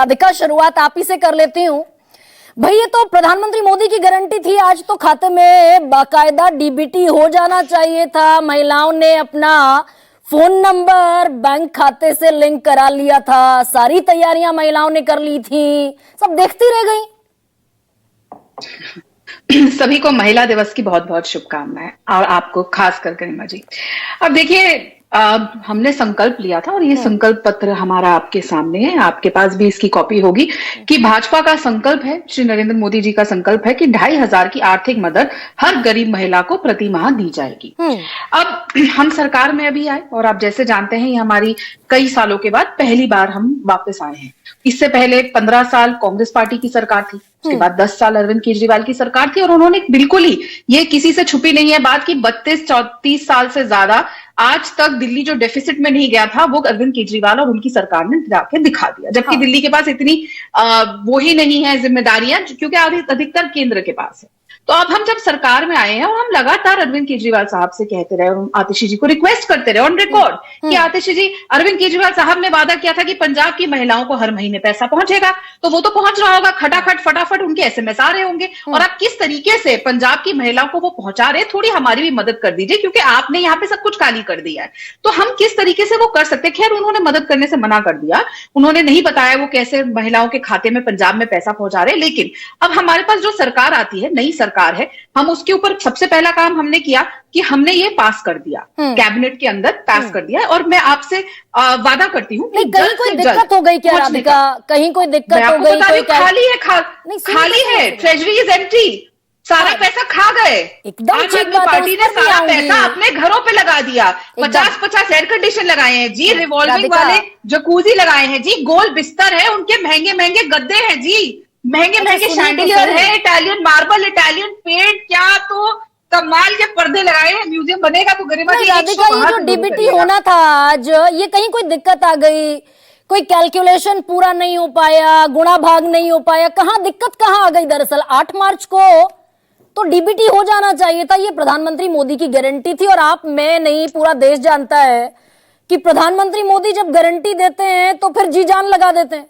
राधिका, शुरुआत आप ही से कर लेती हूँ। भाई, ये तो प्रधानमंत्री मोदी की गारंटी थी, आज तो खाते में बाकायदा डीबीटी हो जाना चाहिए था। महिलाओं ने अपना फोन नंबर बैंक खाते से लिंक करा लिया था, सारी तैयारियां महिलाओं ने कर ली थी, सब देखती रह गई। सभी को महिला दिवस की बहुत बहुत शुभकामनाएं, और आपको खास कर गरिमा जी। अब देखिए, हमने संकल्प लिया था और ये संकल्प पत्र हमारा आपके सामने है, आपके पास भी इसकी कॉपी होगी, कि भाजपा का संकल्प है, श्री नरेंद्र मोदी जी का संकल्प है कि 2500 की आर्थिक मदद हर गरीब महिला को प्रति माह दी जाएगी। अब हम सरकार में अभी आए और आप जैसे जानते हैं, ये हमारी कई सालों के बाद पहली बार हम वापस आए हैं। इससे पहले 15 साल कांग्रेस पार्टी की सरकार थी, उसके बाद 10 साल अरविंद केजरीवाल की सरकार थी, और उन्होंने बिल्कुल ही, ये किसी से छुपी नहीं है बात, की 32-34 साल से ज्यादा आज तक दिल्ली जो डेफिसिट में नहीं गया था, वो अरविंद केजरीवाल और उनकी सरकार ने जाके दिखा दिया। जबकि दिल्ली के पास इतनी वो ही नहीं है जिम्मेदारियां, क्योंकि अधिकतर केंद्र के पास है। तो अब हम जब सरकार में आए हैं और हम लगातार अरविंद केजरीवाल साहब से कहते रहे और आतिशी जी को रिक्वेस्ट करते रहे ऑन रिकॉर्ड कि आतिशी जी, अरविंद केजरीवाल साहब ने वादा किया था कि पंजाब की महिलाओं को हर महीने पैसा पहुंचेगा, तो वो तो पहुंच रहा होगा, खटाखट फटाफट उनके एसएमएस आ रहे होंगे। और आप किस तरीके से पंजाब की महिलाओं को वो पहुंचा रहे, थोड़ी हमारी भी मदद कर दीजिए, क्योंकि आपने यहाँ पे सब कुछ खाली कर दिया है। तो हम किस तरीके से वो कर सकते। खैर, उन्होंने मदद करने से मना कर दिया, उन्होंने नहीं बताया वो कैसे महिलाओं के खाते में पंजाब में पैसा पहुंचा रहे। लेकिन अब हमारे पास जो सरकार आती है, नई सरकार है, हम उसके ऊपर सबसे पहला काम हमने किया कि हमने ये पास कर दिया, कैबिनेट के अंदर पास कर दिया। और मैं आपसे वादा करती हूँ कि कहीं कोई दिक्कत हो गई क्या राधिका? कहीं कोई दिक्कत हो गई? कोई खाली है, खाली है, ट्रेजरी इज एम्प्टी, सारा पैसा खा गए। एकदम आम आदमी पार्टी ने सारा पैसा अपने घरों पे लगा दिया। 50-50 एयर कंडीशन लगाए हैं जी, रिवॉल्विंग वाले जकूजी लगाए हैं जी, गोल बिस्तर है, उनके महंगे महंगे गद्दे हैं जी, महंगे महंगे शैंडिलियर है, इटालियन मार्बल, इटालियन पेंट, क्या तो कमाल के पर्दे लगाए हैं। म्यूजियम बनेगा तो गरिमा जी, राधिका, ये जो डीबीटी होना था आज, ये कहीं कोई दिक्कत आ गई? कोई कैलकुलेशन पूरा नहीं हो पाया, गुणा भाग नहीं हो पाया? कहाँ दिक्कत कहाँ आ गई? दरअसल 8 मार्च को तो डीबीटी हो जाना चाहिए था, ये प्रधानमंत्री मोदी की गारंटी थी। और आप, मैं नहीं, पूरा देश जानता है कि प्रधानमंत्री मोदी जब गारंटी देते हैं तो फिर जी जान लगा देते हैं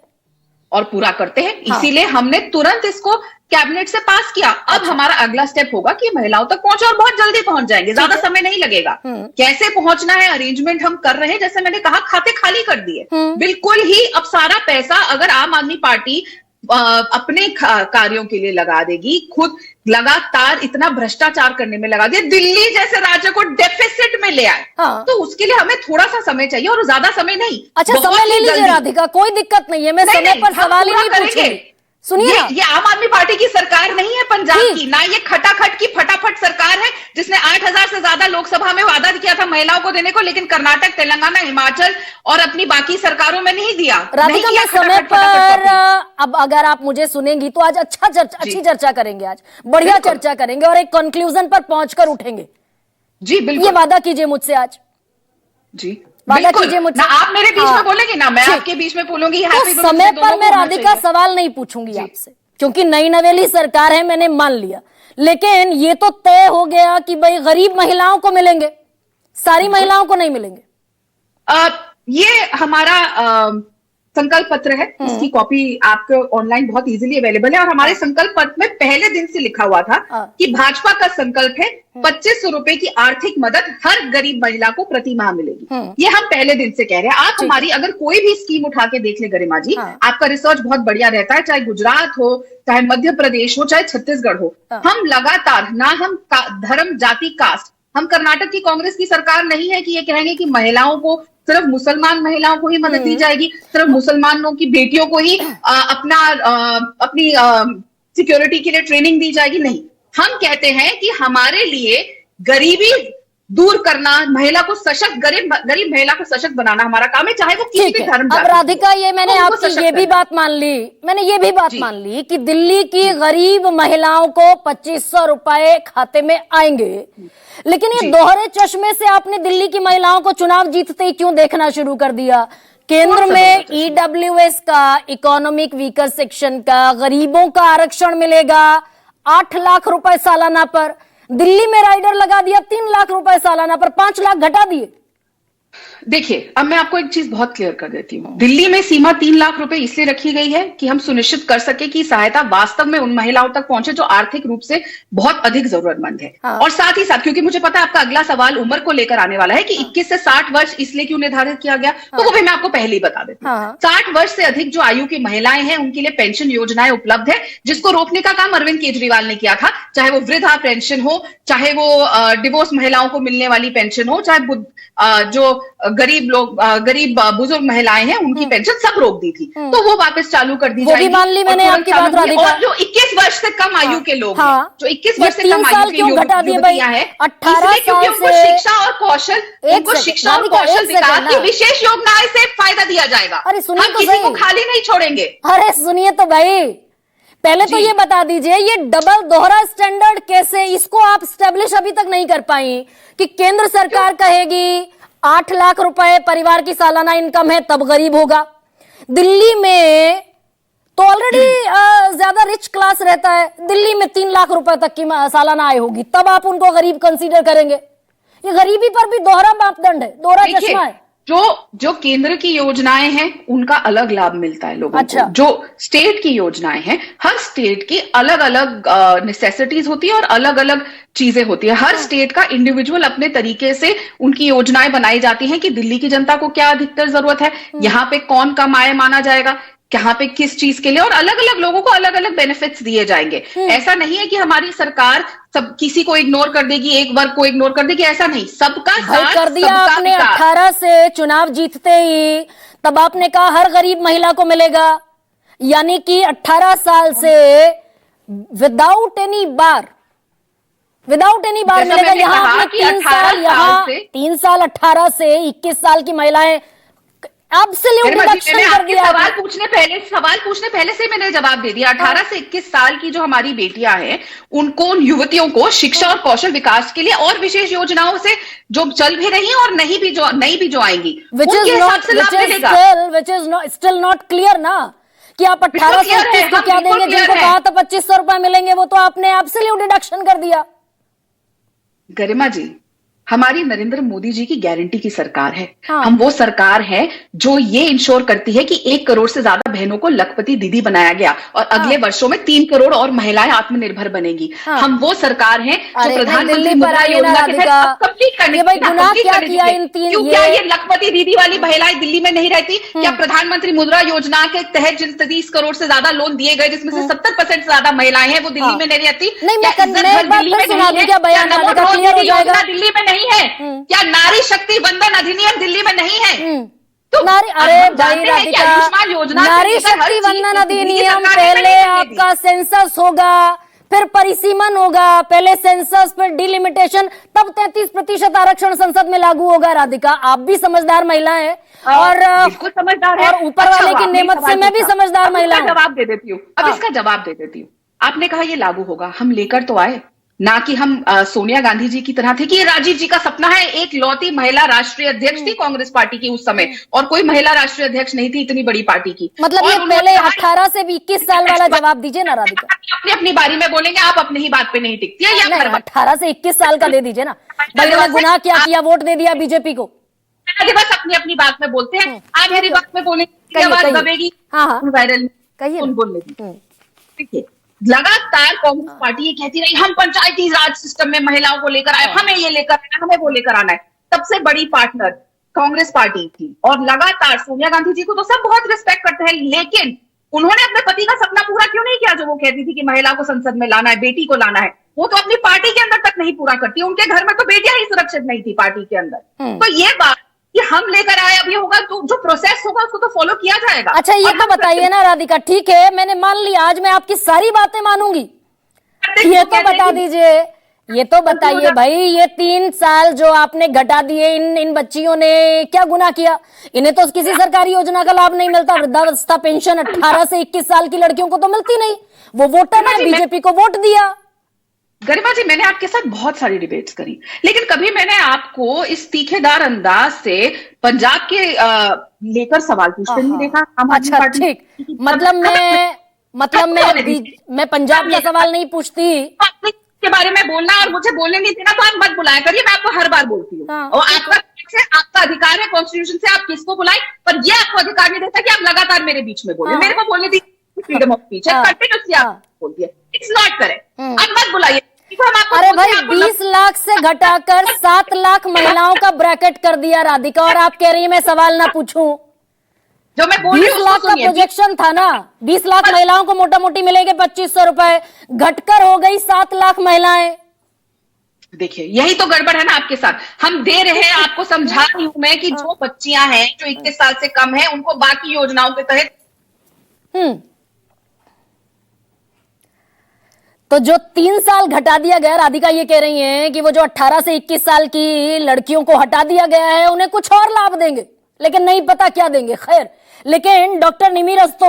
और पूरा करते हैं। इसीलिए हमने तुरंत इसको कैबिनेट से पास किया। अब हमारा अगला स्टेप होगा कि महिलाओं तक पहुंचे, और बहुत जल्दी पहुंच जाएंगे, ज्यादा समय नहीं लगेगा। कैसे पहुंचना है, अरेंजमेंट हम कर रहे हैं। जैसे मैंने कहा, खाते खाली कर दिए बिल्कुल ही। अब सारा पैसा अगर आम आदमी पार्टी अपने कार्यों के लिए लगा देगी, खुद लगातार इतना भ्रष्टाचार करने में लगा दिया, दिल्ली जैसे राज्य को डेफिसिट में ले आए, तो उसके लिए हमें थोड़ा सा समय चाहिए, और ज्यादा समय नहीं। अच्छा, समय ले लीजिए राधिका, कोई दिक्कत नहीं है, मैं समय पर सवाल ही नहीं पूछूंगी। सुनिए, ये आम आदमी पार्टी की सरकार नहीं है पंजाब की, ना ये खटाखट की फटाफट सरकार है, जिसने 8000 से ज्यादा लोकसभा में वादा किया था महिलाओं को देने को, लेकिन कर्नाटक, तेलंगाना, हिमाचल और अपनी बाकी सरकारों में नहीं दिया। राधिका, मैं समय पर, अब अगर आप मुझे सुनेंगी तो आज अच्छी चर्चा करेंगे, आज बढ़िया चर्चा करेंगे और एक कंक्लूजन पर पहुंचकर उठेंगे। जी बिल्कुल, ये वादा कीजिए मुझसे आज। जी वादा कीजिए मुझसे। आप मेरे बीच में बोलेंगे ना, मैं आपके बीच में बोलूंगी। तो समय पर मैं राधिका सवाल नहीं पूछूंगी आपसे, क्योंकि नई नवेली सरकार है, मैंने मान लिया। लेकिन ये तो तय हो गया कि भाई गरीब महिलाओं को मिलेंगे, सारी महिलाओं को नहीं मिलेंगे। ये हमारा संकल्प पत्र है, इसकी कॉपी आपको ऑनलाइन बहुत इजीली अवेलेबल है। और हमारे संकल्प पत्र में पहले दिन से लिखा हुआ था कि भाजपा का संकल्प है 2500 रुपए की आर्थिक मदद हर गरीब महिला को प्रति माह मिलेगी। ये हम पहले दिन से कह रहे हैं। आप हमारी अगर कोई भी स्कीम उठा के देख ले गरिमा जी, आपका रिसर्च बहुत बढ़िया रहता है, चाहे गुजरात हो, चाहे मध्य प्रदेश हो, चाहे छत्तीसगढ़ हो, हम लगातार, ना हम धर्म, जाति, कास्ट, हम कर्नाटक की कांग्रेस की सरकार नहीं है कि ये कहेंगे कि महिलाओं को, सिर्फ मुसलमान महिलाओं को ही मदद दी जाएगी, सिर्फ मुसलमानों की बेटियों को ही अपनी सिक्योरिटी के लिए ट्रेनिंग दी जाएगी। नहीं, हम कहते हैं कि हमारे लिए गरीबी दूर करना, महिला को सशक्त, गरीब महिला को सशक्त बनाना हमारा काम है, चाहे वो किसी भी धर्म। अब राधिका, ये मैंने आपकी ये भी बात मान ली, मैंने ये भी बात मान ली कि दिल्ली की गरीब महिलाओं को 2500 रुपए खाते में आएंगे। लेकिन ये दोहरे चश्मे से आपने दिल्ली की महिलाओं को चुनाव जीतते ही क्यों देखना शुरू कर दिया? केंद्र में ईडब्ल्यूएस का, इकोनॉमिक वीकर सेक्शन का, गरीबों का आरक्षण मिलेगा 8 लाख रुपए सालाना पर। दिल्ली में राइडर लगा दिया 3 लाख रुपए सालाना पर, 5 लाख घटा दिए। देखिए, अब मैं आपको एक चीज बहुत क्लियर कर देती हूँ। दिल्ली में सीमा 3 लाख रुपए इसलिए रखी गई है कि हम सुनिश्चित कर सके कि सहायता वास्तव में उन महिलाओं तक पहुंचे जो आर्थिक रूप से बहुत अधिक जरूरतमंद है। हाँ। और साथ ही साथ, क्योंकि मुझे पता है आपका अगला सवाल उम्र को लेकर आने वाला है कि 21 से 60 वर्ष इसलिए क्यों निर्धारित किया गया, तो वो भी मैं आपको पहले ही बता देती हूँ। हाँ। 60 वर्ष से अधिक जो आयु की महिलाएं हैं उनके लिए पेंशन योजनाएं उपलब्ध है, जिसको रोकने का काम अरविंद केजरीवाल ने किया था। चाहे वो वृद्धा पेंशन हो, चाहे वो डिवोर्स महिलाओं को मिलने वाली पेंशन हो, चाहे जो गरीब लोग, गरीब बुजुर्ग महिलाएं हैं उनकी पेंशन सब रोक दी थी, तो वो वापस चालू कर दी जाएगी। वो भी मान ली मैंने आपकी बात राधिका। और जो 21 वर्ष से कम आयु के लोग हैं, जो 21 वर्ष से कम आयु के युवतियां हैं, 18 क्योंकि उनको शिक्षा और कौशल, उनको शिक्षा और कौशल विकास की विशेष योजनाएं से फायदा दिया जाएगा। अरे सुनिए हम तो किसी को खाली नहीं छोड़ेंगे। अरे सुनिए तो भाई, पहले तो ये बता दीजिए, ये डबल दोहरा स्टैंडर्ड कैसे, इसको आप स्टेब्लिश अभी तक नहीं कर पाई कि केंद्र सरकार कहेगी 8 लाख रुपए परिवार की सालाना इनकम है तब गरीब होगा। दिल्ली में तो ऑलरेडी ज्यादा रिच क्लास रहता है, दिल्ली में 3 लाख रुपए तक की सालाना आय होगी, तब आप उनको गरीब कंसीडर करेंगे। ये गरीबी पर भी दोहरा मापदंड है, दोहरा चश्मा है। जो केंद्र की योजनाएं हैं उनका अलग लाभ मिलता है लोगों को। जो स्टेट की योजनाएं हैं, हर स्टेट की अलग अलग नेसेसिटीज होती है और अलग अलग चीजें होती है। हर स्टेट का इंडिविजुअल अपने तरीके से उनकी योजनाएं बनाई जाती हैं कि दिल्ली की जनता को क्या अधिकतर जरूरत है, यहाँ पे कौन कम आय माना जाएगा, कहां पे किस चीज के लिए, और अलग अलग लोगों को अलग अलग बेनिफिट्स दिए जाएंगे। ऐसा नहीं है कि हमारी सरकार सब किसी को इग्नोर कर देगी, एक वर्ग को इग्नोर कर देगी, ऐसा नहीं। सबका साथ कर दिया आपने। 18 से चुनाव जीतते ही तब आपने कहा हर गरीब महिला को मिलेगा, यानी कि 18 साल से विदाउट एनी बार मिलेगा। यहाँ आपने 3 साल 18 से 21 साल की महिलाएं एब्सोल्यूट रिडक्शन कर दिया। सवाल पूछने पहले से मैंने जवाब दे दिया। 18 से 21 साल की जो हमारी बेटियां हैं, उनको, उन युवतियों को शिक्षा और कौशल विकास के लिए और विशेष योजनाओं से जो चल भी रही हैं और नई भी जो आएंगी, उनके हिसाब से लाभ मिलेगा। which is still not clear ना कि आप 18 से 21 को क्या देंगे, जिनको कहा था 2500 रुपए मिलेंगे, वो तो आपने एब्सोल्यूट रिडक्शन कर दिया। गरिमा जी, हमारी नरेंद्र मोदी जी की गारंटी की सरकार है। हाँ। हम वो सरकार है जो ये इंश्योर करती है कि 1 करोड़ से ज्यादा बहनों को लखपति दीदी बनाया गया और अगले वर्षों में 3 करोड़ और महिलाएं आत्मनिर्भर बनेगी। हम वो सरकार है जो प्रधानमंत्री मुद्रा योजना के तहत कंप्लीट करने क्या ये लखपति दीदी वाली महिलाएं दिल्ली में नहीं रहती? क्या प्रधानमंत्री मुद्रा योजना के तहत जिन 30 करोड़ से ज्यादा लोन दिए गए, जिसमें से 70% से ज्यादा महिलाएं हैं, वो दिल्ली में नहीं रहती? दिल्ली में नहीं है? क्या नारी शक्ति वंदन अधिनियम दिल्ली में नहीं है? तो अरे भाई राधिका, नारी शक्ति वंदन अधिनियम, पहले आपका सेंसस होगा, फिर परिसीमन होगा, पहले सेंसस फिर डिलिमिटेशन, तब 33% आरक्षण संसद में लागू होगा। राधिका, आप भी समझदार महिला हैं और बिल्कुल समझदार है, और ऊपर वाले की नेमत से मैं भी समझदार महिला हूं। जवाब दे देती हूँ, अब इसका जवाब दे देती हूँ। आपने कहा ये लागू होगा, हम लेकर तो आए ना कि हम सोनिया गांधी जी की तरह थे कि ये राजीव जी का सपना है। एक लौती महिला राष्ट्रीय अध्यक्ष थी कांग्रेस पार्टी की उस समय, और कोई महिला राष्ट्रीय अध्यक्ष नहीं थी इतनी बड़ी पार्टी की। मतलब ये पहले 18 से 21 साल वाला जवाब दीजिए ना राधिका। अपनी अपनी बारी में बोलेंगे, आप अपनी ही बात पे नहीं टिकती है। 18 से 21 साल का दे दीजिए ना। भाई गुनाह क्या किया, वोट दे दिया बीजेपी को। बस अपनी अपनी बात में बोलते हैं, आप मेरी बात में बोलेंगे, आवाज दबेगी, वायरल बोलने की। देखिए, लगातार कांग्रेस पार्टी ये कहती रही हम पंचायती राज सिस्टम में महिलाओं को लेकर आए, हमें ये लेकर आना, हमें वो लेकर आना है। सबसे बड़ी पार्टनर कांग्रेस पार्टी थी और लगातार सोनिया गांधी जी को तो सब बहुत रिस्पेक्ट करते हैं, लेकिन उन्होंने अपने पति का सपना पूरा क्यों नहीं किया जो वो कहती थी कि महिला को संसद में लाना है, बेटी को लाना है। वो तो अपनी पार्टी के अंदर तक नहीं पूरा करती, उनके घर में तो बेटियां ही सुरक्षित नहीं थी पार्टी के अंदर। तो ये बात कि हम लेकर आए अभी होगा, तो जो प्रोसेस होगा उसको तो फॉलो किया जाएगा। अच्छा, ये तो बताइए ना राधिका, ठीक है मैंने मान लिया, आज मैं आपकी सारी बातें मानूंगी, ये तो बता दीजिए, ये तो बताइए भाई, ये 3 साल जो आपने घटा दिए, इन बच्चियों ने क्या गुनाह किया? इन्हें तो किसी सरकारी योजना का लाभ नहीं मिलता। वृद्धावस्था पेंशन 18 से 21 साल की लड़कियों को तो मिलती नहीं, वो वोटर ने बीजेपी को वोट दिया। गरिमा जी, मैंने आपके साथ बहुत सारी डिबेट्स करी, लेकिन कभी मैंने आपको इस तीखेदार अंदाज से पंजाब के लेकर सवाल पूछते नहीं देखा। अच्छा ठीक, मतलब मैं पंजाब का सवाल नहीं पूछती के बारे में बोलना और मुझे बोलने नहीं देना तो आप मत बुलाया करिए, मैं आपको हर बार बोलती हूँ। और आपका से आपका अधिकार है कॉन्स्टिट्यूशन से, आप किसको बुलाए, पर ये आपको अधिकार नहीं देता कि आप लगातार मेरे बीच में बोले। मेरे को बोलने दी फ्रीडम ऑफ स्पीच है, कंटिन्यूसली आप बोल दिए, इट्स नॉट करेक्ट। आप मत बुलाइए। अरे भाई 20 लाख से घटाकर 7 लाख महिलाओं का ब्रैकेट कर दिया राधिका, और आप कह रही है मैं सवाल ना पूछूं। जो मैं बोल 20 लाख का प्रोजेक्शन था ना, 20 लाख महिलाओं को मोटा मोटी मिलेंगे 2500 रुपए, घटकर हो गई 7 लाख महिलाएं। देखिए यही तो गड़बड़ है ना आपके साथ। हम दे रहे हैं, आपको समझा रही हूं मैं कि जो बच्चियां हैं जो 21 साल से कम है उनको बाकी योजनाओं के तहत। तो जो 3 साल घटा दिया गया, राधिका ये कह रही हैं कि वो जो 18 से 21 साल की लड़कियों को हटा दिया गया है, उन्हें कुछ और लाभ देंगे, लेकिन नहीं पता क्या देंगे। खैर, लेकिन डॉक्टर निमि रस्तोगी